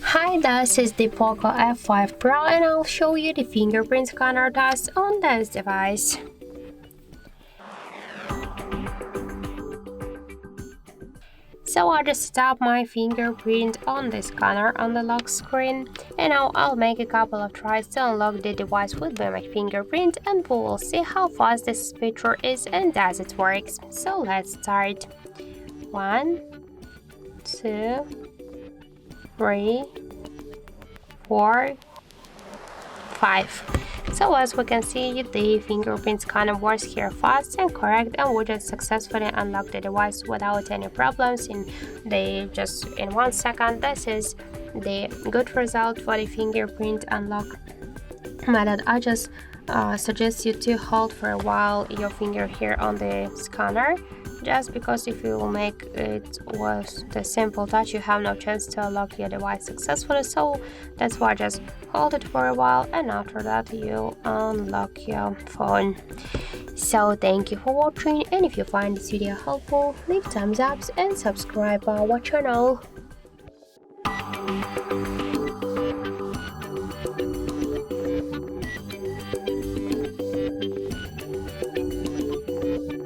Hi, this is the POCO F5 Pro and I'll show you the fingerprint scanner test on this device. So I just tap my fingerprint on the scanner on the lock screen, and now I'll make a couple of tries to unlock the device with my fingerprint, and we will see how fast this feature is and does it works. So let's start. 1, 2, 3, 4, 5. So as we can see, the fingerprint scanner works here fast and correct, and we just successfully unlock the device without any problems in 1 second. This is the good result for the fingerprint unlock method. I just suggest you to hold for a while your finger here on the scanner, just because if you will make it with the simple touch, you have no chance to unlock your device successfully. So that's why just hold it for a while, and after that you unlock your phone. So thank you for watching, and if you find this video helpful, leave thumbs up and subscribe our channel.